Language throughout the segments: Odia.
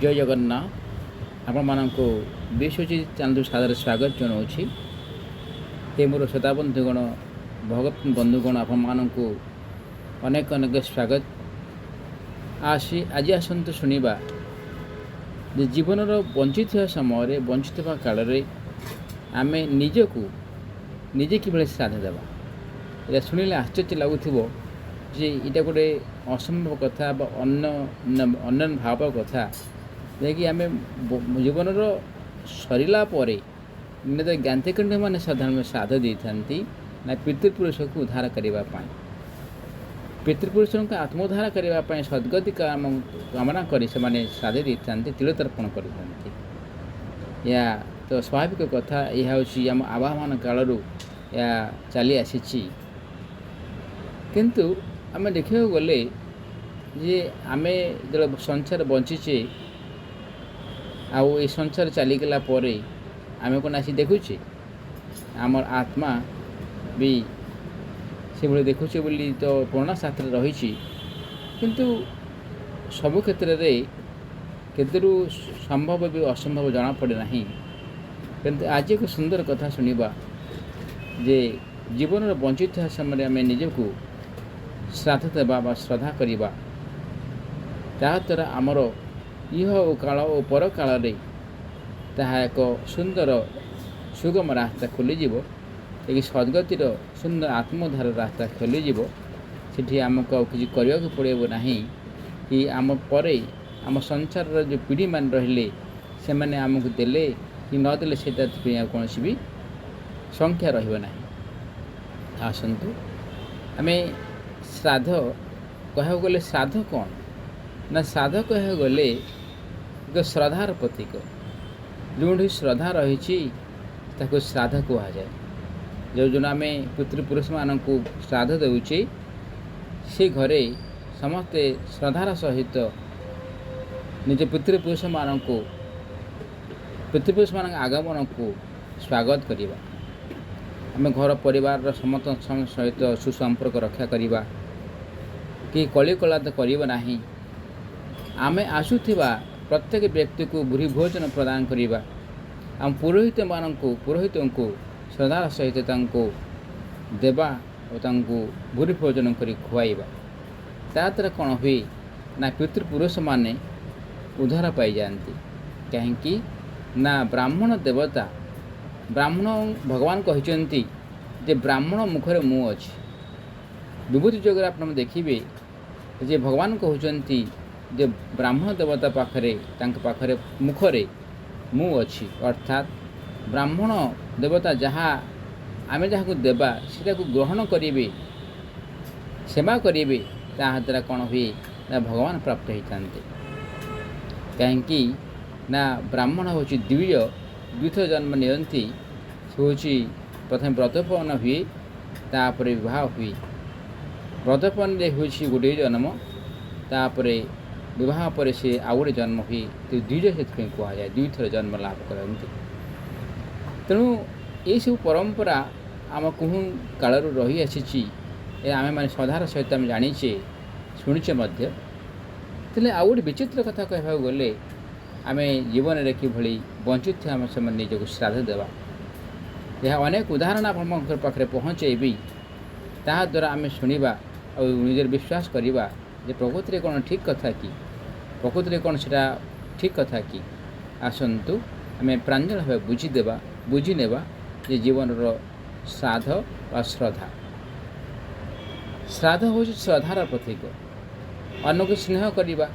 जय जगन्नाथ आपण मानक विश्वजित चैनल सादर स्वागत जनावि ये मोर श्रोता बंधुगण भगत बंधुगण आपण मानक अनेक अनेक स्वागत आज आसतु शुणा जीवन बंची समय बंची काल आम निजक निजे कि श्राद्ध देवा या शुणिले आश्चर्य लगुथ जे यहाँ गोटे असंभव कथा अन्न भाव कथा जैकि आम जीवन सरला ज्ञातिकंड मैंने साधारण श्राद्ध दे था ना पितृपुरुष को उद्धार करने पितृपुरुषों को आत्मोद्धार करने सद्गति कामना कर श्राद्ध दे था तिलतर्पण कर या तो स्वाभाविक कथा यह हूँ आम आवाहन कालू या चली आसी किंतु आम देखा गले जे आम जो संसार बंचीचे आउ संसार चलीगला आम कौन आसी देखुचे आमर आत्मा भी से भाई देखुचे बोली तो पुराना शास्त्र रही किंतु सबु क्षेत्र में केतरु संभव भी असंभव जना पड़े ना किंतु आज एक सुंदर कथा शुणा जे जीवन बंचित समय आम निजक श्राद्ध देवा श्रद्धा करवा द्वारा आमर इह काल और पर काल एक सुंदर सुगम रास्ता खोलीज एक सद्गतिर सुंदर आत्मोद्धार रास्ता खोलीज से आमको किसी करने को पड़े ना कि आम पर आम संसार जो पीढ़ी मान रहिले से मैंने आमको देले कि नदेले से कौन भी संख्या रहा आसतु आम श्राद्ध कह गले श्राद्ध कौन ना श्राद्ध कह गले एक श्रद्धार प्रतीक जो श्रद्धा रही श्राद्ध कहुए जो जो आम पितृपुरुष मान को श्राद्ध देचे से घरे समस्ते श्रद्धार सहित निज पितृपुरुष मान आगमन को स्वागत करवा आम घर परिवार समस्त सहित सुसंपर्क रक्षा करवा कि कली कलात करना आम आसुवा प्रत्येक व्यक्ति को भूरी भोजन प्रदान करवा आम पुरोहित को श्रद्धार सहित देवा और भूरी भोजन कर खुआइबा ताद्वारा कौन हुए ना पितृपुरुष माने उद्धार पाई जाती कहीं ना ब्राह्मण देवता ब्राह्मण भगवान कहते जे ब्राह्मण मुखरे मुँह अच्छी विभूति जगह आप देखिए जे भगवान कहते जे ब्राह्मण देवता पाखरे मुखरे मुँह अच्छी अर्थात ब्राह्मण देवता जहाँ आम जहाँ को देवा से ग्रहण करेंगे सेवा करेंगे द्वारा कौन हुए ना भगवान प्राप्त होता कहीं ना ब्राह्मण हूँ द्विथ जन्म नियंती से हूँ प्रथम व्रतपन हुए तापर विवाह हुए व्रतपन हूँ गोटे जन्म तापर विवाह पर से आउ गोटे जन्म हुए तो द्विज से कहुए दुईथर जन्म लाभ करते तेणु ये सब परंपरा आम कुहू काल रही आसी आम मैंने श्रद्धार सहित आम जाचे शुणीचे तेल आउ गोटे विचित्र कथा कह गले आम जीवन में कि बंचित आम से निजक श्राद्ध देवा यह अनेक उदाहरण आप पाखे पहुँचेबी ताद्वारा आम शुणा और निजर विश्वास करवा जे प्रकृति कौन ठीक कथा कि प्रकृति कौन से ठीक कथा कि आसतु आम प्रांजल भाव बुझीदेवा बुझीनेवा जे जीवन श्राद्ध व श्रद्धा श्राद्ध हूँ श्रद्धार प्रतीक अन्न को स्नेह करवा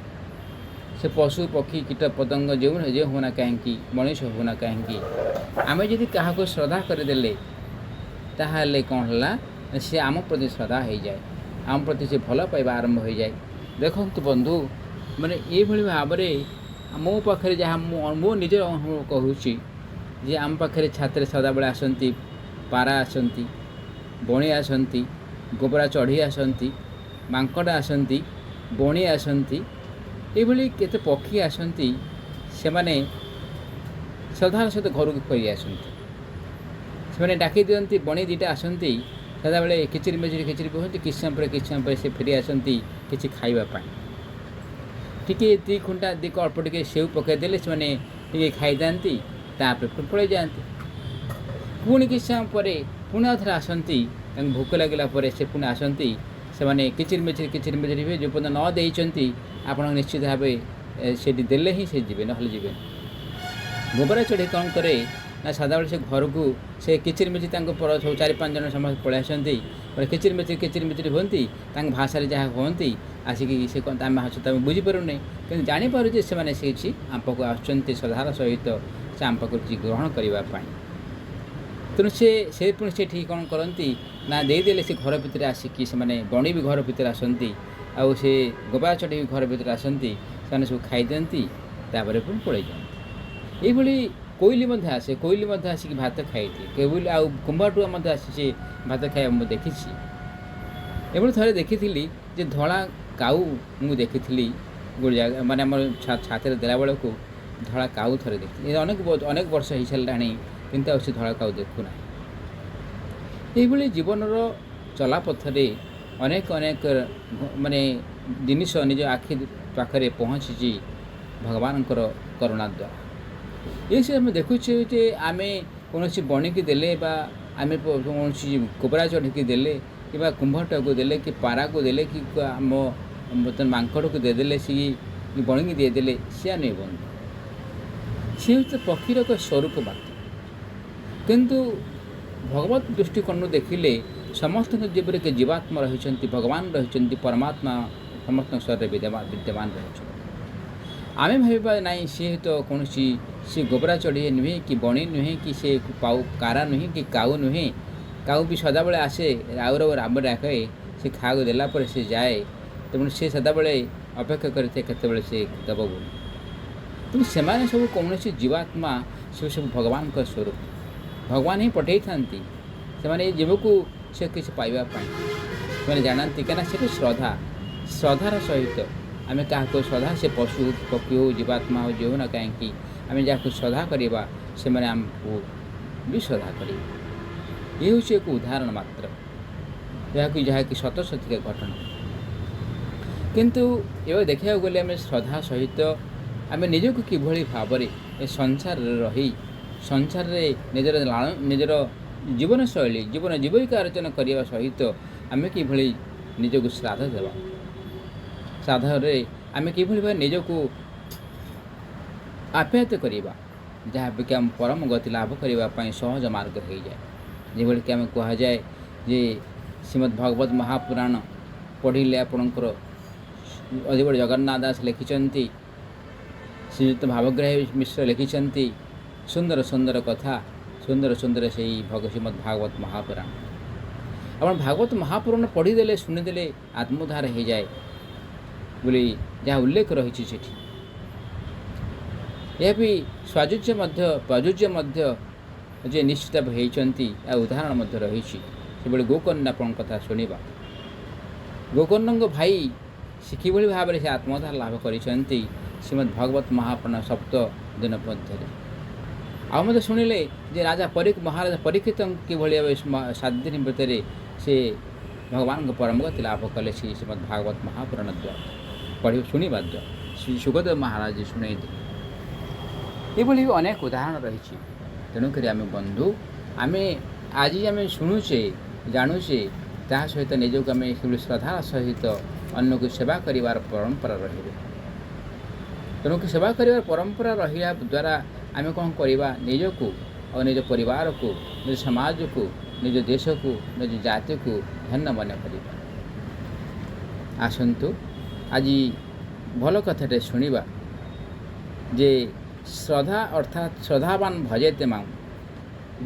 से पशु पक्षी कीट पतंग जो होना कहीं मनीष होना कहीं आम जदि क्या श्रद्धा करदे ताहले कौन है सी आम प्रति श्रद्धा हो जाए आम प्रति से भल पाइबा आरंभ हो जाए देखु बंधु मैंने ये भाव में मो पाखे जहाँ मो निजर अनुभव कहूँ आम पाखे छात्र सदाबले आसती पारा आसती बणी आसती गोबरा चढ़ी आसती मांकड़ आसती बणी आसती ये केते पक्षी आसती से माने श्रद्धार सहित घर को फेरी आसती से डाकी दिखती बणी दीटा आसती सदाबले खिचड़ी मेचड़ी खिचड़ी पहुँचती किछ समय पर से फेरी आसती किसी खाइबा ଟିକେ ଦି ଖୁଣ୍ଟା ଦି ଅଳ୍ପ ଟିକେ ସେଉ ପକାଇଦେଲେ ସେମାନେ ଟିକେ ଖାଇଥାନ୍ତି, ତାପରେ ପୁଣି ପଳେଇ ଯାଆନ୍ତି। ପୁଣି କିଛି ସମୟ ପରେ ପୁଣି ଆଉ ଥରେ ଆସନ୍ତି, ତାଙ୍କୁ ଭୋକ ଲାଗିଲା ପରେ ସେ ପୁଣି ଆସନ୍ତି। ସେମାନେ କିଚିରି ମିଚିରି ହୁଏ। ଯେଉଁ ପର୍ଯ୍ୟନ୍ତ ନ ଦେଇଛନ୍ତି ଆପଣ ନିଶ୍ଚିତ ଭାବେ ସେଠି ଦେଲେ ହିଁ ସେ ଯିବେ, ନହେଲେ ଯିବେନି। ଗୋବରା ଚଢ଼େଇ କ'ଣ କରେ ନା ସଦାବେଳେ ସେ ଘରକୁ ସେ କିଚିରି ମିଚିରି ତାଙ୍କ ପର ସବୁ 4-5 ଜଣ ସମସ୍ତେ ପଳେଇ ଆସନ୍ତି। କିଚିରି ମିଚିରି ହୁଅନ୍ତି, ତାଙ୍କ ଭାଷାରେ ଯାହା ହୁଅନ୍ତି ଆସିକି ସେ କ'ଣ ଆମେ ଆସୁଛୁ ଆମେ ବୁଝିପାରୁନି, କିନ୍ତୁ ଜାଣିପାରୁ ଯେ ସେମାନେ ସେ କିଛି ଆମ ପାଖକୁ ଆସୁଛନ୍ତି ଶ୍ରଦ୍ଧାର ସହିତ ସେ ଆମ ପାଖକୁ କିଛି ଗ୍ରହଣ କରିବା ପାଇଁ। ତେଣୁ ସେ ପୁଣି ସେଠି କ'ଣ କରନ୍ତି ନା ଦେଇଦେଲେ ସେ ଘର ଭିତରେ ଆସିକି ସେମାନେ ବଣି ବି ଘର ଭିତରେ ଆସନ୍ତି, ଆଉ ସେ ଗୋବରା ଚଢ଼େଇ ବି ଘର ଭିତରେ ଆସନ୍ତି, ସେମାନେ ସବୁ ଖାଇଦିଅନ୍ତି, ତାପରେ ପୁଣି ପଳେଇ ଯାଆନ୍ତି। ଏଇଭଳି କୋଇଲି ମଧ୍ୟ ଆସେ, କୋଇଲି ମଧ୍ୟ ଆସିକି ଭାତ ଖାଇଦିଏ। କୋଇଲି ଆଉ କୁମ୍ଭାଟୁଆ ମଧ୍ୟ ଆସିଛି ଭାତ ଖାଇବା ମୁଁ ଦେଖିଛି। ଏଭଳି ଥରେ ଦେଖିଥିଲି ଯେ ଧଳା କାଉ ମୁଁ ଦେଖିଥିଲି ଗୋଟେ ଜାଗା, ମାନେ ଆମର ଛାତରେ ଦେଲାବେଳକୁ ଧଳା କାଉ ଥରେ ଦେଖିଥିଲି। ଅନେକ ବର୍ଷ ହେଇସାରିଲାଣି, କିନ୍ତୁ ଆଉ ସେ ଧଳା କାଉ ଦେଖୁନାହିଁ। ଏଇଭଳି ଜୀବନର ଚଲାପଥରେ ଅନେକ ମାନେ ଜିନିଷ ନିଜ ଆଖି ପାଖରେ ପହଞ୍ଚିଛି ଭଗବାନଙ୍କର କରୁଣା ଦ୍ୱାରା। ଏସବୁ ଆମେ ଦେଖୁଛୁ ଯେ ଆମେ କୌଣସି ବଣିକି ଦେଲେ ବା ଆମେ କୌଣସି ଗୋବରା ଚଢ଼େଇକି ଦେଲେ କିମ୍ବା କୁମ୍ଭଟାକୁ ଦେଲେ କି ପାରାକୁ ଦେଲେ କି ଆମ ମାଙ୍କଡ଼କୁ ଦେଇଦେଲେ ସିଏ ବଣିକି ଦେଇଦେଲେ, ସିଏ ନୁହେଁ ବନ୍ଧୁ। ସିଏ ହେଉଛି ପକ୍ଷୀର ଏକ ସ୍ୱରୂପ ମାତ୍ର। କିନ୍ତୁ ଭଗବତ ଦୃଷ୍ଟିକୋଣରୁ ଦେଖିଲେ ସମସ୍ତଙ୍କ ଜୀବନରେ କି ଜୀବାତ୍ମା ରହିଛନ୍ତି, ଭଗବାନ ରହିଛନ୍ତି, ପରମାତ୍ମା ସମସ୍ତଙ୍କ ସ୍ୱରରେ ବିଦ୍ୟମାନ ରହିଛନ୍ତି। ଆମେ ଭାବିବା ନାହିଁ ସିଏ ତ କୌଣସି ସେ ଗୋବରା ଚଢ଼େଇ ନୁହେଁ କି ବଣି ନୁହେଁ କି ସେ କାରା ନୁହେଁ କି କାଉ ନୁହେଁ। କାଉ ବି ସଦାବେଳେ ଆସେ ରାମ ଡାକେ, ସେ ଖାଇବାକୁ ଦେଲା ପରେ ସେ ଯାଏ। ତେଣୁ ସେ ସଦାବେଳେ ଅପେକ୍ଷା କରିଥାଏ କେତେବେଳେ ସେ ଦେବ ବୋଲି। ତେଣୁ ସେମାନେ ସବୁ କୌଣସି ଜୀବାତ୍ମା, ସେ ସବୁ ଭଗବାନଙ୍କ ସ୍ୱରୂପ। ଭଗବାନ ହିଁ ପଠାଇଥାନ୍ତି ସେମାନେ ଏଇ ଜୀବକୁ ସେ କିଛି ପାଇବା ପାଇଁ। ସେମାନେ ଜାଣନ୍ତି କାହିଁକିନା ସେଠି ଶ୍ରଦ୍ଧାର ସହିତ ଆମେ କାହାକୁ ଶ୍ରଦ୍ଧା, ସେ ପଶୁ ପକ୍ଷୀ ହେଉ ଜୀବାତ୍ମା ହେଉ ଯେଉଁ ନା କାହିଁକି ଆମେ ଯାହାକୁ ଶ୍ରଦ୍ଧା କରିବା ସେମାନେ ଆମକୁ ବି ଶ୍ରଦ୍ଧା କରିବେ। ଏ ହେଉଛି ଏକ ଉଦାହରଣ ମାତ୍ର, ଯାହାକି ସତ ସତିକା ଘଟଣା। କିନ୍ତୁ ଏବେ ଦେଖିବାକୁ ଗଲେ ଆମେ ଶ୍ରଦ୍ଧା ସହିତ ଆମେ ନିଜକୁ କିଭଳି ଭାବରେ ଏ ସଂସାରରେ ରହି ସଂସାରରେ ନିଜର ଜୀବନଶୈଳୀ ଜୀବିକା ଅର୍ଜନ କରିବା ସହିତ ଆମେ କିଭଳି ନିଜକୁ ଶ୍ରାଦ୍ଧ ଦେବା, ଶ୍ରାଦ୍ଧରେ ଆମେ କିଭଳି ଭାବେ ନିଜକୁ ଆପ୍ୟାୟିତ କରିବା, ଯାହାକି ଆମ ପରମ ଗତି ଲାଭ କରିବା ପାଇଁ ସହଜ ମାର୍ଗ ହୋଇଯାଏ। ଯେଭଳିକି ଆମେ କୁହାଯାଏ ଯେ ଶ୍ରୀମଦ୍ ଭଗବତ ମହାପୁରାଣ ପଢ଼ିଲେ ଆପଣଙ୍କର ଅଧିକ ଜଗନ୍ନାଥ ଦାସ ଲେଖିଛନ୍ତି, ଶ୍ରୀଯୁକ୍ତ ଭାବଗ୍ରାହୀ ମିଶ୍ର ଲେଖିଛନ୍ତି ସୁନ୍ଦର କଥା, ସୁନ୍ଦର ସେଇ ଶ୍ରୀମଦ୍ ଭାଗବତ ମହାପୁରାଣ। ଆପଣ ଭାଗବତ ମହାପୁରାଣ ପଢ଼ିଦେଲେ ଶୁଣିଦେଲେ ଆତ୍ମୋଦ୍ଧାର ହୋଇଯାଏ ବୋଲି ଯାହା ଉଲ୍ଲେଖ ରହିଛି ସେଠି। ଏହା ବି ପ୍ରଯୁଜ୍ୟ ମଧ୍ୟ ଯେ ନିଶ୍ଚିତ ହୋଇଛନ୍ତି, ଏହା ଉଦାହରଣ ମଧ୍ୟ ରହିଛି। ସେଭଳି ଗୋକର୍ଣ୍ଣ ଆପଣଙ୍କ କଥା ଶୁଣିବା, ଗୋକର୍ଣ୍ଣଙ୍କ ଭାଇ ସେ କିଭଳି ଭାବରେ ସେ ଆତ୍ମୋଦ୍ଧାର ଲାଭ କରିଛନ୍ତି ଶ୍ରୀମଦ୍ ଭଗବତ ମହାପୁରାଣ 7 ଦିନ ମଧ୍ୟରେ। ଆଉ ମଧ୍ୟ ଶୁଣିଲେ ଯେ ମହାରାଜା ପରୀକ୍ଷିତ କିଭଳି ଭାବେ 7 ଦିନ ଭିତରେ ସେ ଭଗବାନଙ୍କ ପରମଗତି ଲାଭ କଲେ ଶ୍ରୀମଦ୍ ଭାଗବତ ମହାପୁରାଣ ଦ୍ୱାରା ଶୁଣିବା ଦ୍ୱାରା ଶ୍ରୀ ସୁଖଦେବ ମହାରାଜ ଶୁଣେଇଥିଲେ। ଏଭଳି ଅନେକ ଉଦାହରଣ ରହିଛି। ତେଣୁକରି ଆମେ ବନ୍ଧୁ ଆଜି ଆମେ ଶୁଣୁଛେ ଜାଣୁଛେ, ତାହା ସହିତ ନିଜକୁ ଆମେ ସେଭଳି ଶ୍ରଦ୍ଧାର ସହିତ ଅନ୍ୟକୁ ସେବା କରିବାର ପରମ୍ପରା ରହିବ। ତେଣୁକି ସେବା କରିବାର ପରମ୍ପରା ରହିବା ଦ୍ୱାରା ଆମେ କ'ଣ କରିବା, ନିଜକୁ ଆଉ ନିଜ ପରିବାରକୁ, ନିଜ ସମାଜକୁ, ନିଜ ଦେଶକୁ, ନିଜ ଜାତିକୁ ଧନ୍ୟ ମନେ କରିବା। ଆସନ୍ତୁ ଆଜି ଭଲ କଥାଟେ ଶୁଣିବା ଯେ ଶ୍ରଦ୍ଧା ଅର୍ଥାତ୍ ଶ୍ରଦ୍ଧାବାନ ଭଜେତେ ମାଂ,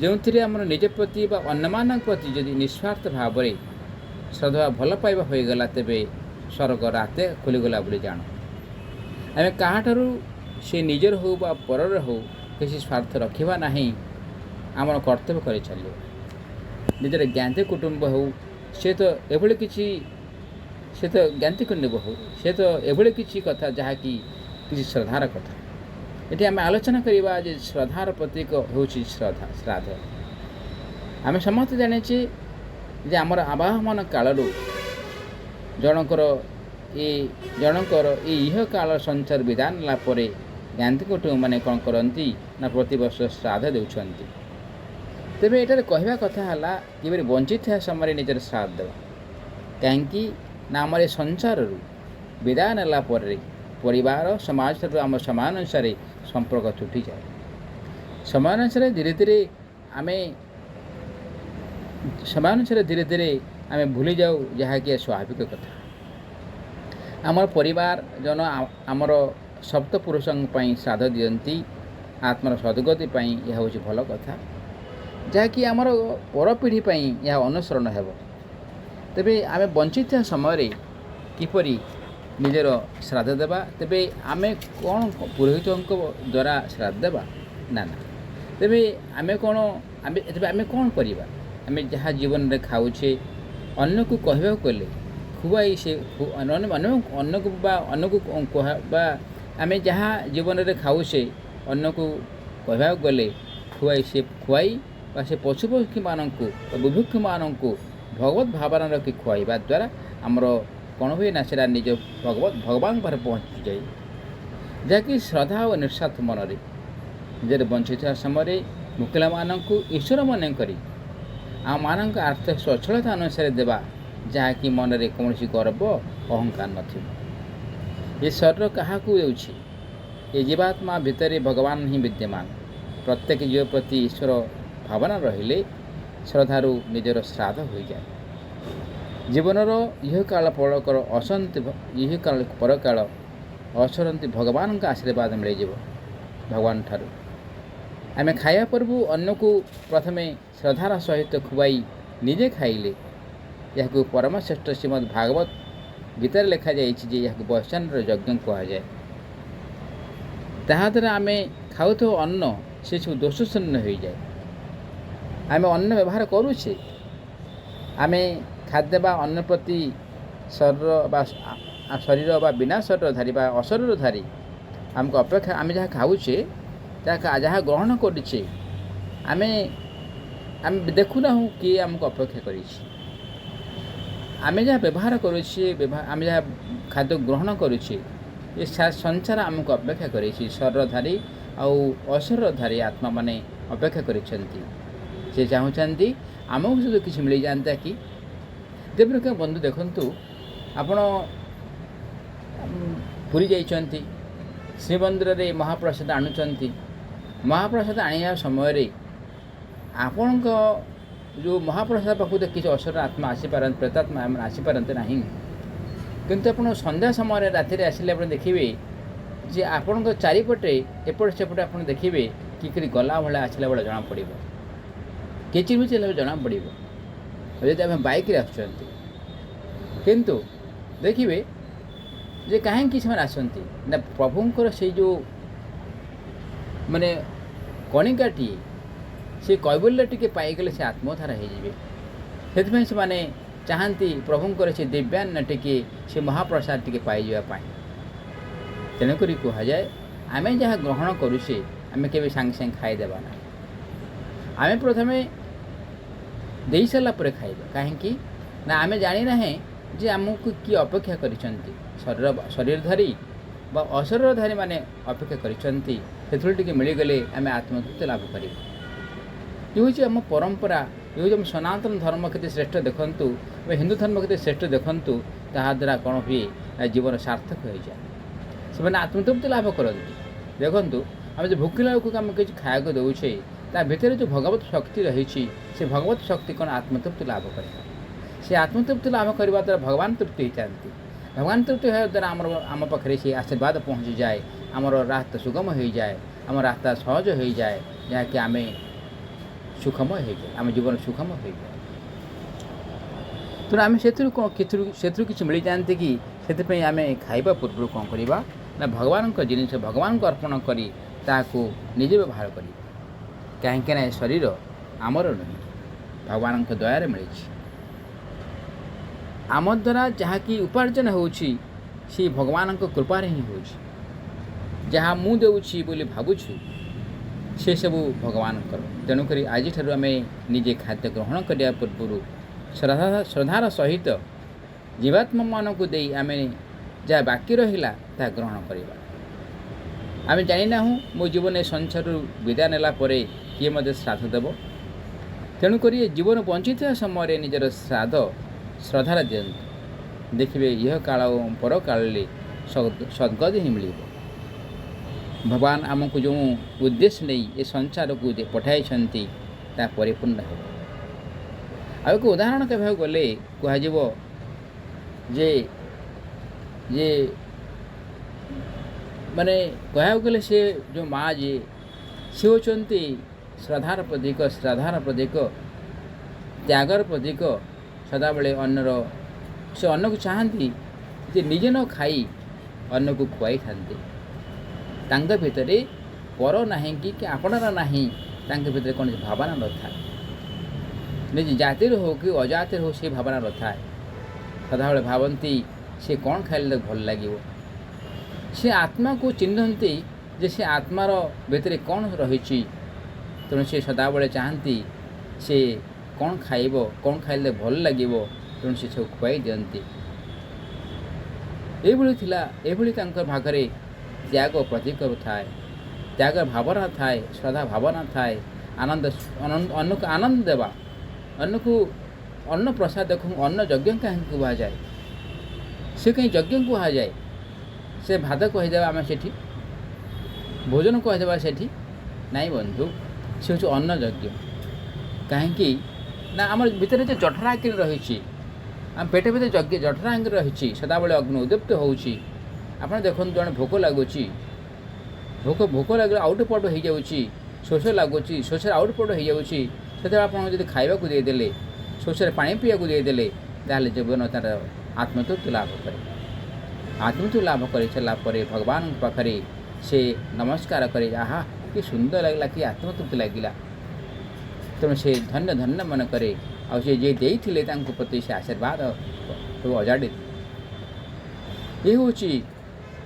ଯେଉଁଥିରେ ଆମର ନିଜ ପ୍ରତି ବା ଅନ୍ୟମାନଙ୍କ ପ୍ରତି ଯଦି ନିଃସ୍ୱାର୍ଥ ଭାବରେ ଶ୍ରଦ୍ଧା ଭଲ ପାଇବା ହୋଇଗଲା, ତେବେ ସ୍ୱର୍ଗ ରାତେ ଖୋଲିଗଲା ବୋଲି ଜାଣ। ଆମେ କାହାଠାରୁ ସେ ନିଜର ହେଉ ବା ପରର ହେଉ କିଛି ସ୍ୱାର୍ଥ ରଖିବା ନାହିଁ, ଆମର କର୍ତ୍ତବ୍ୟ କରି ଚାଲିବା। ନିଜର ଜ୍ଞାତି କୁଟୁମ୍ବ ହେଉ, ସେ ତ ଏଭଳି କିଛି ଜ୍ଞାତି କୁଟୁମ୍ବ ହେଉ, ସେ ତ ଏଭଳି କିଛି କଥା ଯାହାକି କିଛି ଶ୍ରଦ୍ଧାର କଥା। ଏଠି ଆମେ ଆଲୋଚନା କରିବା ଯେ ଶ୍ରଦ୍ଧାର ପ୍ରତୀକ ହେଉଛି ଶ୍ରାଦ୍ଧ। ଆମେ ସମସ୍ତେ ଜାଣିଛେ ଯେ ଆମର ଆବାହମାନ କାଳରୁ ଜଣଙ୍କର ଏ ଜଣଙ୍କର ଏ ଇହକାଳ ସଂସାର ବିଦାୟ ନେଲା ପରେ ଗାନ୍ଧୀ କୁଟୁମ୍ବମାନେ କ'ଣ କରନ୍ତି ନା ପ୍ରତିବର୍ଷ ଶ୍ରାଦ୍ଧ ଦେଉଛନ୍ତି। ତେବେ ଏଠାରେ କହିବା କଥା ହେଲା କିପରି ବଞ୍ଚିଥିବା ସମୟରେ ନିଜର ଶ୍ରାଦ୍ଧ ଦେବା। କାହିଁକି ନା ଆମର ଏ ସଂସାରରୁ ବିଦାୟ ନେଲା ପରେ ପରିବାର ସମାଜଠାରୁ ଆମ ସମୟ ଅନୁସାରେ ସମ୍ପର୍କ ତୁଟିଯାଏ। ସମୟ ଅନୁସାରେ ଧୀରେ ଧୀରେ ଆମେ ଭୁଲିଯାଉ, ଯାହାକି ସ୍ୱାଭାବିକ କଥା। ଆମର ପରିବାର ଜନ ଆମର ସପ୍ତପୁରୁଷଙ୍କ ପାଇଁ ଶ୍ରାଦ୍ଧ ଦିଅନ୍ତି ଆତ୍ମାର ସଦ୍ଗତି ପାଇଁ। ଏହା ହେଉଛି ଭଲ କଥା, ଯାହାକି ଆମର ପରପିଢ଼ି ପାଇଁ ଏହା ଅନୁସରଣ ହେବ। ତେବେ ଆମେ ବଞ୍ଚିଥିବା ସମୟରେ କିପରି ନିଜର ଶ୍ରାଦ୍ଧ ଦେବା? ତେବେ ଆମେ କ'ଣ ପୁରୋହିତଙ୍କ ଦ୍ୱାରା ଶ୍ରାଦ୍ଧ ଦେବା? ନା। ତେବେ ଆମେ କ'ଣ କରିବା? ଆମେ ଯାହା ଜୀବନରେ ଖାଉଛେ ଅନ୍ୟକୁ କହିବାକୁ ଗଲେ ଖୁଆଇ ସେ ଅନ୍ୟକୁ ବା ଆମେ ଯାହା ଜୀବନରେ ଖାଉଛେ ଅନ୍ୟକୁ କହିବାକୁ ଗଲେ ଖୁଆଇ ବା ସେ ପଶୁପକ୍ଷୀମାନଙ୍କୁ ବା ବୁଭୁକ୍ଷମାନଙ୍କୁ ଭଗବତ ଭାବନା ରଖି ଖୁଆଇବା ଦ୍ୱାରା ଆମର କ'ଣ ହୁଏ ନା ସେଟା ନିଜ ଭଗବାନ ପାଖରେ ପହଞ୍ଚିଯାଏ। ଯାହାକି ଶ୍ରଦ୍ଧା ଓ ନିଃସ୍ୱାର୍ଥ ମନରେ ନିଜର ବଞ୍ଚିଥିବା ସମୟରେ ମୁକିଲାମାନଙ୍କୁ ଈଶ୍ୱର ମନେ କରି ଆମମାନଙ୍କ ଆର୍ଥିକ ସ୍ୱଚ୍ଛଳତା ଅନୁସାରେ ଦେବା, ଯାହାକି ମନରେ କୌଣସି ଗର୍ବ ଅହଙ୍କାର ନଥିବ। ଏ ଶରୀର କାହାକୁ ଦେଉଛି? ଏ ଜୀବାତ୍ମା ଭିତରେ ଭଗବାନ ହିଁ ବିଦ୍ୟମାନ। ପ୍ରତ୍ୟେକ ଜୀବ ପ୍ରତି ଈଶ୍ୱର ଭାବନା ରହିଲେ ଶ୍ରଦ୍ଧାରୁ ନିଜର ଶ୍ରାଦ୍ଧ ହୋଇଯାଏ। ଜୀବନର ଇହକାଳ ପରକାଳ ଅସରନ୍ତି ଭଗବାନଙ୍କ ଆଶୀର୍ବାଦ ମିଳିଯିବ ଭଗବାନ ଠାରୁ। ଆମେ ଖାଇବା ପୂର୍ବରୁ ଅନ୍ୟକୁ ପ୍ରଥମେ ଶ୍ରଦ୍ଧାର ସହିତ ଖୁଆଇ ନିଜେ ଖାଇଲେ ଏହାକୁ ପରମଶ୍ରେଷ୍ଠ ଶ୍ରୀମଦ୍ ଭାଗବତ ଗୀତାରେ ଲେଖାଯାଇଛି ଯେ ଏହାକୁ ବୈଷ୍ଣବର ଯଜ୍ଞ କୁହାଯାଏ। ତାହାଦ୍ୱାରା ଆମେ ଖାଉଥିବା ଅନ୍ନ ସେସବୁ ଦୋଷଶୂନ୍ୟ ହୋଇଯାଏ। ଆମେ ଅନ୍ନ ବ୍ୟବହାର କରୁଛେ, ଆମେ ଖାଦ୍ୟ ବା ଅନ୍ନ ପ୍ରତି ଶରୀର ବା ବିନା ଶରୀରଧାରୀ ବା ଅଶରୀରଧାରୀ ଆମକୁ ଅପେକ୍ଷା, ଆମେ ଯାହା ଖାଉଛେ ଯାହା ଗ୍ରହଣ କରୁଛେ ଆମେ ଦେଖୁନାହୁଁ କିଏ ଆମକୁ ଅପେକ୍ଷା କରିଛି। ଆମେ ଯାହା ବ୍ୟବହାର କରୁଛେ, ଆମେ ଯାହା ଖାଦ୍ୟ ଗ୍ରହଣ କରୁଛେ ଏ ସଂସାର ଆମକୁ ଅପେକ୍ଷା କରିଛି। ଶରୀରଧାରୀ ଆଉ ଅଶରୀରଧାରୀ ଆତ୍ମାମାନେ ଅପେକ୍ଷା କରିଛନ୍ତି। ସେ ଚାହୁଁଛନ୍ତି ଆମକୁ ଯଦି କିଛି ମିଳିଯାଆନ୍ତା କି। ଦେବୃକ ବନ୍ଧୁ ଦେଖନ୍ତୁ, ଆପଣ ପୁରୀ ଯାଇଛନ୍ତି, ଶ୍ରୀମନ୍ଦିରରେ ମହାପ୍ରସାଦ ଆଣୁଛନ୍ତି। ମହାପ୍ରସାଦ ଆଣିବା ସମୟରେ ଆପଣଙ୍କ ଯେଉଁ ମହାପ୍ରସାଦ ପାଖକୁ କିଛି ଅଶରୀର ଆତ୍ମା ଆସିପାରନ୍ତି, ପ୍ରେତାତ୍ମା ଆସିପାରନ୍ତି ନାହିଁ। କିନ୍ତୁ ଆପଣ ସନ୍ଧ୍ୟା ସମୟରେ ରାତିରେ ଆସିଲେ ଆପଣ ଦେଖିବେ ଯେ ଆପଣଙ୍କ ଚାରିପଟେ ଏପଟ ସେପଟେ ଆପଣ ଦେଖିବେ କିପରି ଗଲା ଭଳିଆ ଆସିଲା ଭଳିଆ ଜଣାପଡ଼ିବ, କିଚିମିଚି ଜଣାପଡ଼ିବ ଯଦି ଆମେ ବାଇକ୍ରେ ଆସୁଛନ୍ତି। କିନ୍ତୁ ଦେଖିବେ ଯେ କାହିଁକି ସେମାନେ ଆସନ୍ତି ନା ପ୍ରଭୁଙ୍କର ସେଇ ଯେଉଁ କଣିକାଟିଏ, ସେ କୈବଲ୍ୟ ଟିକେ ପାଇଗଲେ ସେ ଆତ୍ମଧାରା ହେଇଯିବେ। ସେଥିପାଇଁ ସେମାନେ ଚାହାନ୍ତି ପ୍ରଭୁଙ୍କର ସେ ଦିବ୍ୟାନ୍ନ ଟିକେ, ସେ ମହାପ୍ରସାଦ ଟିକେ ପାଇଯିବା ପାଇଁ। ତେଣୁକରି କୁହାଯାଏ ଆମେ ଯାହା ଗ୍ରହଣ କରୁଛେ ଆମେ କେବେ ସାଙ୍ଗେ ସାଙ୍ଗେ ଖାଇଦେବା ନାହିଁ। ଆମେ ପ୍ରଥମେ ଦେଇସାରିଲା ପରେ ଖାଇବା। କାହିଁକି ନା ଆମେ ଜାଣିନାହେଁ ଯେ ଆମକୁ କିଏ ଅପେକ୍ଷା କରିଛନ୍ତି। ଶରୀରଧାରୀ ବା ଅଶରୀରଧାରୀ ମାନେ ଅପେକ୍ଷା କରିଛନ୍ତି। ସେଥିରୁ ଟିକେ ମିଳିଗଲେ ଆମେ ଆତ୍ମତୃପ୍ତି ଲାଭ କରିବା। ଏ ହେଉଛି ଆମ ପରମ୍ପରା, ଏ ହେଉଛି ଆମ ସନାତନ ଧର୍ମ କେତେ ଶ୍ରେଷ୍ଠ ଦେଖନ୍ତୁ, ବା ହିନ୍ଦୁ ଧର୍ମ କେତେ ଶ୍ରେଷ୍ଠ ଦେଖନ୍ତୁ। ତାହାଦ୍ୱାରା କ'ଣ ହୁଏ ନା ଜୀବନ ସାର୍ଥକ ହୋଇଯାଏ। ସେମାନେ ଆତ୍ମତୃପ୍ତି ଲାଭ କରନ୍ତି। ଦେଖନ୍ତୁ, ଆମେ ଯେଉଁ ଭୋକିଲା ଲୋକକୁ ଆମେ କିଛି ଖାଇବାକୁ ଦେଉଛେ, ତା ଭିତରେ ଯେଉଁ ଭଗବତ ଶକ୍ତି ରହିଛି, ସେ ଭଗବତ ଶକ୍ତି କ'ଣ ଆତ୍ମତୃପ୍ତି ଲାଭ କରେ। ସେ ଆତ୍ମତୃପ୍ତି ଲାଭ କରିବା ଦ୍ୱାରା ଭଗବାନ ତୃପ୍ତି ହୋଇଥାନ୍ତି। ଭଗବାନ ତୃପ୍ତି ହେବା ଦ୍ୱାରା ଆମ ପାଖରେ ସେ ଆଶୀର୍ବାଦ ପହଞ୍ଚିଯାଏ। ଆମର ରାସ୍ତା ସୁଗମ ହୋଇଯାଏ, ଆମ ରାସ୍ତା ସହଜ ହୋଇଯାଏ, ଯାହାକି ଆମେ ସୁଖମୟ ହୋଇଯାଏ, ଆମ ଜୀବନ ସୁଖମୟ ହୋଇଯାଏ। ତେଣୁ ଆମେ ସେଥିରୁ କିଛି ମିଳିଯାଆନ୍ତି କି, ସେଥିପାଇଁ ଆମେ ଖାଇବା ପୂର୍ବରୁ କ'ଣ କରିବା ନା ଭଗବାନଙ୍କ ଜିନିଷ ଭଗବାନଙ୍କୁ ଅର୍ପଣ କରି ତାହାକୁ ନିଜେ ବ୍ୟବହାର କରିବା। କାହିଁକିନା ଏ ଶରୀର ଆମର ନୁହେଁ, ଭଗବାନଙ୍କ ଦୟାରେ ମିଳିଛି। ଆମ ଦ୍ୱାରା ଯାହାକି ଉପାର୍ଜନ ହେଉଛି ସେ ଭଗବାନଙ୍କ କୃପାରେ ହିଁ ହେଉଛି। ଯାହା ମୁଁ ଦେଉଛି ବୋଲି ଭାବୁଛୁ ସେସବୁ ଭଗବାନଙ୍କର। ତେଣୁକରି ଆଜିଠାରୁ ଆମେ ନିଜେ ଖାଦ୍ୟ ଗ୍ରହଣ କରିବା ପୂର୍ବରୁ ଶ୍ରଦ୍ଧାର ସହିତ ଜୀବାତ୍ମାମାନଙ୍କୁ ଦେଇ ଆମେ ଯାହା ବାକି ରହିଲା ତାହା ଗ୍ରହଣ କରିବା। ଆମେ ଜାଣିନାହୁଁ ମୋ ଜୀବନ ଏ ସଂସାରରୁ ବିଦାୟ ନେଲା ପରେ କିଏ ମୋତେ ଶ୍ରାଦ୍ଧ ଦେବ। ତେଣୁକରି ଜୀବନ ବଞ୍ଚିଥିବା ସମୟରେ ନିଜର ଶ୍ରଦ୍ଧାରେ ଦିଅନ୍ତୁ। ଦେଖିବେ ଇହ କାଳ ଓ ପରକାଳରେ ସଦ୍ଗତି ହିଁ ମିଳିବ। ଭଗବାନ ଆମକୁ ଯେଉଁ ଉଦ୍ଦେଶ୍ୟ ନେଇ ଏ ସଂସାରକୁ ପଠାଇଛନ୍ତି ତାହା ପରିପୂର୍ଣ୍ଣ ହେବ। ଆଉ ଏକ ଉଦାହରଣ କହିବାକୁ ଗଲେ କୁହାଯିବ ଯେ ମାନେ କହିବାକୁ ଗଲେ ସେ ଯେଉଁ ମା ଯିଏ ସେ ହେଉଛନ୍ତି ଶ୍ରଦ୍ଧାର ପ୍ରତୀକ, ତ୍ୟାଗର ପ୍ରତୀକ। ସଦାବେଳେ ସେ ଅନ୍ନକୁ ଚାହାନ୍ତି ଯେ ନିଜେ ନ ଖାଇ ଅନ୍ନକୁ ଖୁଆଇଥାନ୍ତି। ତାଙ୍କ ଭିତରେ ପର ନାହିଁ କି ଆପଣାର ନାହିଁ, ତାଙ୍କ ଭିତରେ କୌଣସି ଭାବନା ନଥାଏ। ନିଜ ଜାତିର ହେଉ କି ଅଜାତିର ହେଉ ସେ ଭାବନା ନଥାଏ। ସଦାବେଳେ ଭାବନ୍ତି ସେ କ'ଣ ଖାଇଲେ ତାକୁ ଭଲ ଲାଗିବ। ସେ ଆତ୍ମାକୁ ଚିହ୍ନନ୍ତି ଯେ ସେ ଆତ୍ମାର ଭିତରେ କ'ଣ ରହିଛି। ତେଣୁ ସେ ସଦାବେଳେ ଚାହାନ୍ତି ସେ କ'ଣ ଖାଇବ, କ'ଣ ଖାଇଲେ ଭଲ ଲାଗିବ, ତେଣୁ ସେ ସବୁ ଖୁଆଇ ଦିଅନ୍ତି। ଏଭଳି ତାଙ୍କ ଭାଗରେ ତ୍ୟାଗ ପ୍ରତୀକ ଥାଏ, ତ୍ୟାଗ ଭାବନା ଥାଏ, ଶ୍ରଦ୍ଧା ଭାବନା ଥାଏ। ଅନ୍ନକୁ ଆନନ୍ଦ ଦେବା, ଅନ୍ନ ପ୍ରସାଦ ଦେଖୁ ଅନ୍ନ ଯଜ୍ଞ କାହିଁକି କୁହାଯାଏ? ସେ କାହିଁ ଯଜ୍ଞ କୁହାଯାଏ? ସେ ଭାତ କହିଦେବା ଆମେ ସେଠି, ଭୋଜନ କହିଦେବା ସେଠି? ନାଇଁ ବନ୍ଧୁ, ସେ ହେଉଛି ଅନ୍ନ ଯଜ୍ଞ। କାହିଁକି ନା ଆମର ଭିତରେ ଯେ ଜଠରା ଆଙ୍କିରି ରହିଛି, ଆମ ପେଟ ଭିତରେ ଜଠରା ଆଙ୍କିରି ରହିଛି, ସଦାବେଳେ ଅଗ୍ନି ଉଦ୍ଦୀପ୍ତ ହେଉଛି। ଆପଣ ଦେଖନ୍ତୁ, ଜଣେ ଭୋକ ଲାଗୁଛି, ଭୋକ ଲାଗିଲେ ଆଉଟ ପଟ ହେଇଯାଉଛି, ଶୋଷ ଲାଗୁଛି, ଶୋଷରେ ଆଉଟ ପଟ ହେଇଯାଉଛି। ସେତେବେଳେ ଆପଣ ଯଦି ଖାଇବାକୁ ଦେଇଦେଲେ, ଶୋଷରେ ପାଣି ପିଇବାକୁ ଦେଇଦେଲେ, ତାହେଲେ ଜୀବନ ତା'ର ଆତ୍ମତୃପ୍ତି ଲାଭ କରେ। ଆତ୍ମତୃପ୍ତି ଲାଭ କରିସାରିଲା ପରେ ଭଗବାନଙ୍କ ପାଖରେ ସେ ନମସ୍କାର କରେ। ଆହା, କି ସୁନ୍ଦର ଲାଗିଲା, କି ଆତ୍ମତୃପ୍ତି ଲାଗିଲା। ତେଣୁ ସେ ଧନ୍ୟ ମନେ କରେ। ଆଉ ସେ ଯିଏ ଦେଇଥିଲେ ତାଙ୍କ ପ୍ରତି ସେ ଆଶୀର୍ବାଦ ସବୁ ଅଜାଡ଼ି। ଏ ହେଉଛି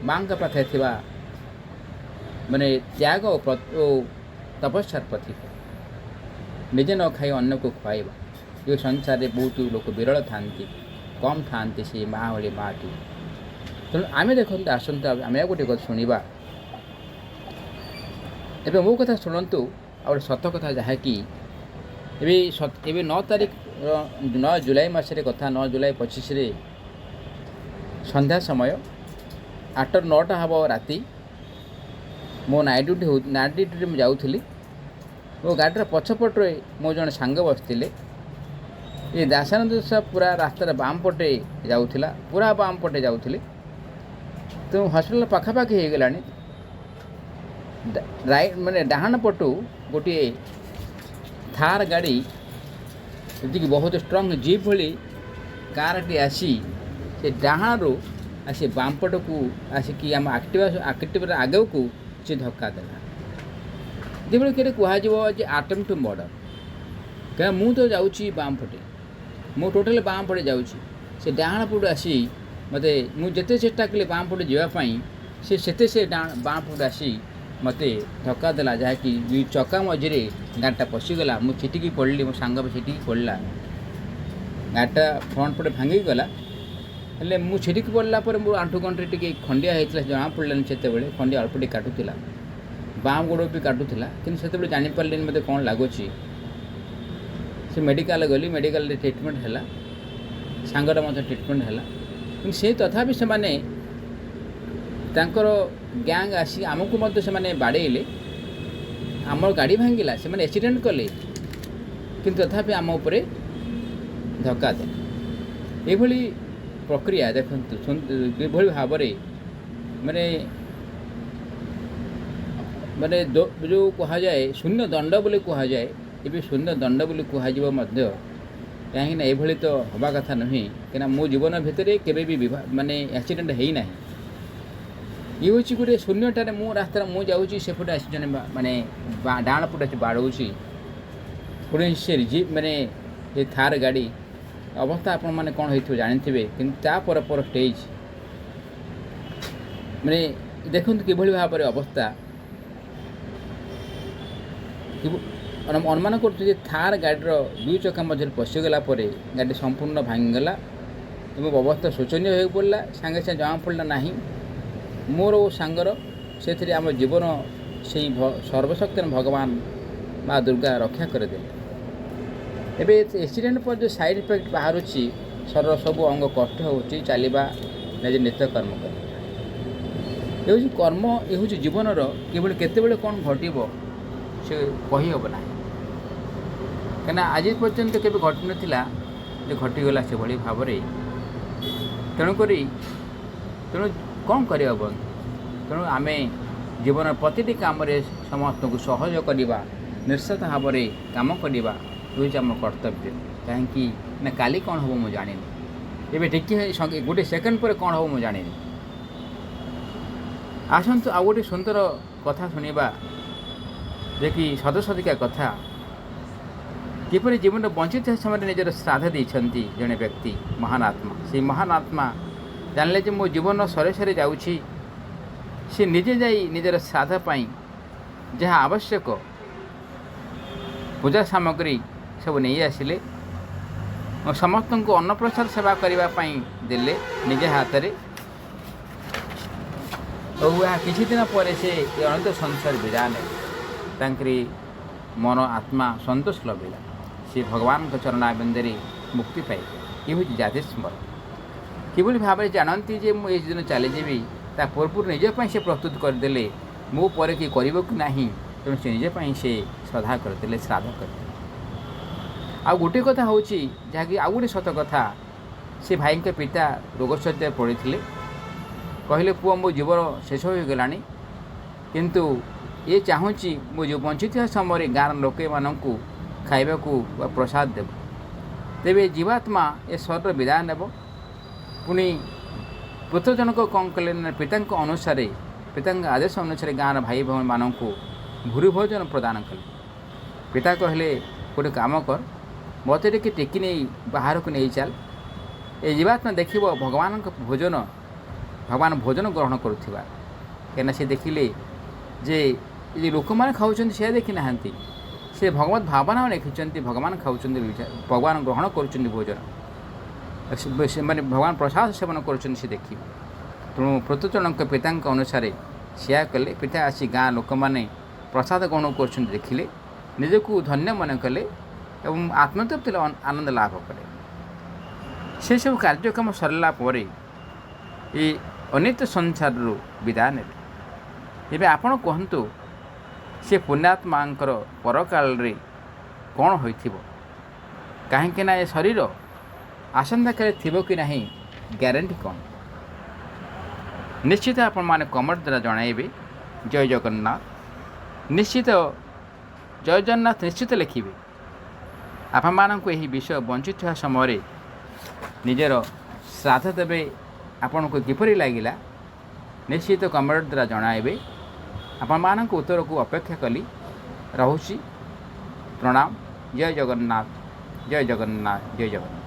ମାଙ୍କ ପାଖରେ ଥିବା ତ୍ୟାଗ ଓ ତପସ୍ୟାର ପ୍ରତୀକ। ନିଜେ ନ ଖାଇ ଅନ୍ୟକୁ ଖୁଆଇବା। ଏ ସଂସାରରେ ବହୁତ ଲୋକ ବିରଳ ଥାନ୍ତି, କମ୍ ଥାନ୍ତି ସେ ମା ଭଳି ମାଟି। ତେଣୁ ଆମେ ଦେଖନ୍ତୁ, ଆସନ୍ତୁ ଆମେ ଆଉ ଗୋଟେ କଥା ଶୁଣିବା। ଏବେ ମୋ କଥା ଶୁଣନ୍ତୁ, ଆଉ ଗୋଟେ ସତ କଥା, ଯାହାକି ଏବେ 9 ଜୁଲାଇ ମାସରେ କଥା, 9 ଜୁଲାଇ 25 ସନ୍ଧ୍ୟା ସମୟ 8ରୁ 9ଟା ହେବ ରାତି। ମୋ ନାଇଟ୍ ଡ୍ୟୁଟିରେ ମୁଁ ଯାଉଥିଲି। ମୋ ଗାଡ଼ିର ପଛପଟରେ ମୋ ଜଣେ ସାଙ୍ଗ ବସିଥିଲେ। ଏ ଦାସାନନ୍ଦ ପୁରା ରାସ୍ତାର ବାମ ପଟେ ଯାଉଥିଲା, ପୁରା ବାମ ପଟେ ଯାଉଥିଲେ। ତେଣୁ ହସ୍ପିଟାଲ ପାଖାପାଖି ହେଇଗଲାଣି। ଡାହାଣ ପଟୁ ଗୋଟିଏ ଥାର ଗାଡ଼ି, ଯେତିକି ବହୁତ ଷ୍ଟ୍ରଙ୍ଗ ଜିପ୍ ଭଳି କାରଟି ଆସି ସେ ଡାହାଣରୁ ଆସି ବାମ ପଟକୁ ଆସିକି ଆମ ଆକ୍ଟିଭାର ଆଗକୁ ସେ ଧକ୍କା ଦେଲା। ଯେଭଳି କି କୁହାଯିବ ଯେ ଆଟେମ୍ପ ଟୁ ମର୍ଡର। କାରଣ ମୁଁ ତ ଯାଉଛି ବାମ ପଟେ, ମୁଁ ଟୋଟାଲି ବାମ ପଟେ ଯାଉଛି। ସେ ଡାହାଣ ପଟୁ ଆସି ମୁଁ ଯେତେ ଚେଷ୍ଟା କଲି ବାମ ପଟେ ଯିବା ପାଇଁ, ସେ ବାମ ପଟୁ ଆସି ମୋତେ ଧକ୍କା ଦେଲା। ଯାହାକି ଦୁଇ ଚକା ମଝିରେ ଗାଡ଼ିଟା ପଶିଗଲା। ମୁଁ ଛିଟିକି ପଡ଼ିଲି, ମୋ ସାଙ୍ଗ ଛିଟିକି ପଡ଼ିଲା। ଗାଡ଼ିଟା ଫ୍ରଣ୍ଟ ପଟେ ଭାଙ୍ଗିକି ଗଲା। ହେଲେ ମୁଁ ଛିଟିକି ପଡ଼ିଲା ପରେ ମୋର ଆଣ୍ଠୁ ଗଣ୍ଠିରେ ଟିକେ ଖଣ୍ଡିଆ ହେଇଥିଲା, ଜଣାପଡ଼ିଲାନି। ସେତେବେଳେ ଖଣ୍ଡିଆ ଅଳ୍ପ ଟିକେ କାଟୁଥିଲା, ବାମ ଗୋଡ଼ ବି କାଟୁଥିଲା। କିନ୍ତୁ ସେତେବେଳେ ଜାଣିପାରିଲିନି ମୋତେ କ'ଣ ଲାଗୁଛି। ସେ ମେଡ଼ିକାଲ ଗଲି, ମେଡ଼ିକାଲରେ ଟ୍ରିଟମେଣ୍ଟ ହେଲା, ସାଙ୍ଗର ମଧ୍ୟ ଟ୍ରିଟମେଣ୍ଟ ହେଲା। କିନ୍ତୁ ସେ ତଥାପି ସେମାନେ ତାଙ୍କର ଗ୍ୟାଙ୍ଗ ଆସି ଆମକୁ ମଧ୍ୟ ସେମାନେ ବାଡ଼େଇଲେ। ଆମର ଗାଡ଼ି ଭାଙ୍ଗିଲା, ସେମାନେ ଆକ୍ସିଡେଣ୍ଟ କଲେ, କିନ୍ତୁ ତଥାପି ଆମ ଉପରେ ଧକ୍କା ଦେଲେ। ଏଭଳି ପ୍ରକ୍ରିୟା ଦେଖନ୍ତୁ, କିଭଳି ଭାବରେ ଯେଉଁ କୁହାଯାଏ ଶୂନ୍ୟ ଦଣ୍ଡ ବୋଲି କୁହାଯାଏ, ଏବେ ଶୂନ୍ୟ ଦଣ୍ଡ ବୋଲି କୁହାଯିବ ମଧ୍ୟ। କାହିଁକିନା ଏଭଳି ତ ହେବା କଥା ନୁହେଁ। କାହିଁକିନା ମୋ ଜୀବନ ଭିତରେ କେବେ ବି ଆକ୍ସିଡେଣ୍ଟ ହେଇନାହିଁ। ଇଏ ହେଉଛି ଗୋଟେ ଶୂନ୍ୟଟାରେ ରାସ୍ତାରେ ମୁଁ ଯାଉଛି, ସେପଟେ ଆସି ଜଣେ ଡାହାଣ ପଟେ ଆସି ବାଡ଼ଉଛି। ପୁଣି ସେ ସେ ଥାର ଗାଡ଼ି ଅବସ୍ଥା ଆପଣମାନେ କ'ଣ ହେଇଥିବ ଜାଣିଥିବେ। କିନ୍ତୁ ତା ପର ଷ୍ଟେଜ୍ ଦେଖନ୍ତୁ କିଭଳି ଭାବରେ ଅବସ୍ଥା। ଅନୁମାନ କରୁଛୁ ଯେ ଥାର ଗାଡ଼ିର ଦୁଇ ଚକା ମଧ୍ୟରେ ପଶିଗଲା ପରେ ଗାଡ଼ି ସମ୍ପୂର୍ଣ୍ଣ ଭାଙ୍ଗିଗଲା ଏବଂ ଅବସ୍ଥା ଶୋଚନୀୟ ହୋଇ ପଡ଼ିଲା। ସାଙ୍ଗେ ସାଙ୍ଗେ ଜଣାପଡ଼ିଲା ନାହିଁ ମୋର ଓ ସାଙ୍ଗର ସେଥିରେ ଆମ ଜୀବନ ସେଇ ସର୍ବଶକ୍ତିମାନ ଭଗବାନ ମା ଦୁର୍ଗା ରକ୍ଷା କରିଦେଲେ। ଏବେ ଏକ୍ସିଡେଣ୍ଟ ପରେ ଯେଉଁ ସାଇଡ଼୍ ଇଫେକ୍ଟ ବାହାରୁଛି, ଶରୀର ସବୁ ଅଙ୍ଗ କଷ୍ଟ ହେଉଛି, ଚାଲିବା ନିଜ ନିତ୍ୟକର୍ମ କରିବା। ଏ ହେଉଛି କର୍ମ, ଏ ହେଉଛି ଜୀବନର କିଭଳି କେତେବେଳେ କ'ଣ ଘଟିବ ସେ କହିହେବ ନାହିଁ। କାହିଁକିନା ଆଜି ପର୍ଯ୍ୟନ୍ତ କେବେ ଘଟିନଥିଲା ଯେ ଘଟିଗଲା ସେଭଳି ଭାବରେ। ତେଣୁ କ'ଣ କରିହେବ? ତେଣୁ ଆମେ ଜୀବନର ପ୍ରତିଟି କାମରେ ସମସ୍ତଙ୍କୁ ସହଯୋଗ କରିବା, ନିଃସ୍ୱାର୍ଥ ଭାବରେ କାମ କରିବା ହେଉଛି ଆମର କର୍ତ୍ତବ୍ୟ। କାହିଁକି ନା କାଲି କ'ଣ ହେବ ମୁଁ ଜାଣିନି, ଏବେ ଟିକିଏ ଗୋଟେ ସେକେଣ୍ଡ ପରେ କ'ଣ ହେବ ମୁଁ ଜାଣିନି। ଆସନ୍ତୁ ଆଉ ଗୋଟେ ସୁନ୍ଦର କଥା ଶୁଣିବା, ଯେ କି ସଦସଦିକା କଥା। କିପରି ଜୀବନରେ ବଞ୍ଚିଥିବା ସମୟରେ ନିଜର ଶ୍ରାଦ୍ଧ ଦେଇଛନ୍ତି ଜଣେ ବ୍ୟକ୍ତି, ମହାନ ଆତ୍ମା। ସେଇ ମହାନ ଆତ୍ମା ଜାଣିଲେ ଯେ ମୋ ଜୀବନ ସରେ ସରେ ଯାଉଛି, ସେ ନିଜେ ଯାଇ ନିଜର ଶ୍ରାଦ୍ଧ ପାଇଁ ଯାହା ଆବଶ୍ୟକ ପୂଜା ସାମଗ୍ରୀ ସବୁ ନେଇ ଆସିଲେ ଓ ସମସ୍ତଙ୍କୁ ଅନ୍ନପ୍ରସାଦ ସେବା କରିବା ପାଇଁ ଦେଲେ ନିଜ ହାତରେ। ଓ ଏହା କିଛି ଦିନ ପରେ ସେ ଅନନ୍ତ ସଂସାର ବିଦାୟ ନେଲେ। ତାଙ୍କରି ମନ ଆତ୍ମା ସନ୍ତୋଷ ଲଭିଲା, ସେ ଭଗବାନଙ୍କ ଚରଣାବିନ୍ଦରେ ମୁକ୍ତି ପାଇଲେ। ଏ ହେଉଛି ଜାତି ସ୍ମରଣ। କିଭଳି ଭାବରେ ଜାଣନ୍ତି ଯେ ମୁଁ ଏଇ ଦିନ ଚାଲିଯିବି, ତା ପୂର୍ବରୁ ନିଜ ପାଇଁ ସେ ପ୍ରସ୍ତୁତ କରିଦେଲେ, ମୋ ପରେ କିଏ କରିବ କି ନାହିଁ। ତେଣୁ ସେ ନିଜ ପାଇଁ ସେ ଶ୍ରଦ୍ଧା କରିଦେଲେ, ଶ୍ରାଦ୍ଧ କରିଦେଲେ। ଆଉ ଗୋଟିଏ କଥା ହେଉଛି, ଯାହାକି ଆଉ ଗୋଟେ ସତ କଥା, ସେ ଭାଇଙ୍କ ପିତା ରୋଗଶଯ୍ୟାରେ ପଡ଼ିଥିଲେ। କହିଲେ, ପୁଅ ମୋ ଜୀବନ ଶେଷ ହୋଇଗଲାଣି, କିନ୍ତୁ ଏ ଚାହୁଁଛି ମୁଁ ଯେଉଁ ବଞ୍ଚିଥିବା ସମୟରେ ଗାଁର ଲୋକମାନଙ୍କୁ ଖାଇବାକୁ ବା ପ୍ରସାଦ ଦେବ। ତେବେ ଜୀବାତ୍ମା ଏ ଶରୀର ବିଦାୟ ନେବ। ପୁଣି ପୁତ୍ର ଜଣକ କ'ଣ କଲେ ନା ପିତାଙ୍କ ଆଦେଶ ଅନୁସାରେ ଗାଁର ଭାଇ ଭଉଣୀମାନଙ୍କୁ ଭୂରି ଭୋଜନ ପ୍ରଦାନ କଲେ। ପିତା କହିଲେ, ଗୋଟେ କାମ କର, ମୋତେ ଟିକେ ଟେକି ନେଇ ବାହାରକୁ ନେଇ ଚାଲ। ଏ ଜୀବାତ୍ମା ଦେଖିବ ଭଗବାନ ଭୋଜନ ଗ୍ରହଣ କରୁଥିବା। କାହିଁକିନା ସେ ଦେଖିଲେ ଯେ ଏ ଲୋକମାନେ ଖାଉଛନ୍ତି ସେ ଦେଖି ନାହାନ୍ତି, ସେ ଭଗବତ ଭାବନା ଦେଖିଛନ୍ତି, ଭଗବାନ ଖାଉଛନ୍ତି, ଭଗବାନ ଗ୍ରହଣ କରୁଛନ୍ତି ଭୋଜନ, ସେମାନେ ଭଗବାନ ପ୍ରସାଦ ସେବନ କରୁଛନ୍ତି ସେ ଦେଖିବେ। ତେଣୁ ପୃଥୁଜଣଙ୍କ ପିତାଙ୍କ ଅନୁସାରେ ସେୟା କଲେ। ପିତା ଆସି ଗାଁ ଲୋକମାନେ ପ୍ରସାଦ ଗ୍ରହଣ କରୁଛନ୍ତି ଦେଖିଲେ, ନିଜକୁ ଧନ୍ୟ ମନେ କଲେ ଏବଂ ଆତ୍ମତୃପ୍ତିର ଆନନ୍ଦ ଲାଭ କଲେ। ସେସବୁ କାର୍ଯ୍ୟକ୍ରମ ସରିଲା ପରେ ଏ ଅନିତ୍ୟ ସଂସାରରୁ ବିଦାୟ ନେଲେ। ଏବେ ଆପଣ କୁହନ୍ତୁ, ସେ ପୁଣ୍ୟାତ୍ମାଙ୍କର ପରକାଳରେ କ'ଣ ହୋଇଥିବ? କାହିଁକି ନା ଏ ଶରୀର ଆସନ୍ତାକାଳେ ଥିବ କି ନାହିଁ ଗ୍ୟାରେଣ୍ଟି କ'ଣ? ନିଶ୍ଚିତ ଆପଣମାନେ କମେଣ୍ଟ ଦ୍ୱାରା ଜଣାଇବେ। ଜୟ ଜଗନ୍ନାଥ। ନିଶ୍ଚିତ ଜୟ ଜଗନ୍ନାଥ ନିଶ୍ଚିତ ଲେଖିବେ। ଆପଣମାନଙ୍କୁ ଏହି ବିଷୟ ବଞ୍ଚୁଥିବା ସମୟରେ ନିଜର ଶ୍ରାଦ୍ଧ ଦେବେ ଆପଣଙ୍କୁ କିପରି ଲାଗିଲା ନିଶ୍ଚିତ କମେଣ୍ଟ ଦ୍ୱାରା ଜଣାଇବେ। ଆପଣମାନଙ୍କ ଉତ୍ତରକୁ ଅପେକ୍ଷା କଲି। ରହୁଛି। ପ୍ରଣାମ। ଜୟ ଜଗନ୍ନାଥ, ଜୟ ଜଗନ୍ନାଥ, ଜୟ ଜଗନ୍ନାଥ।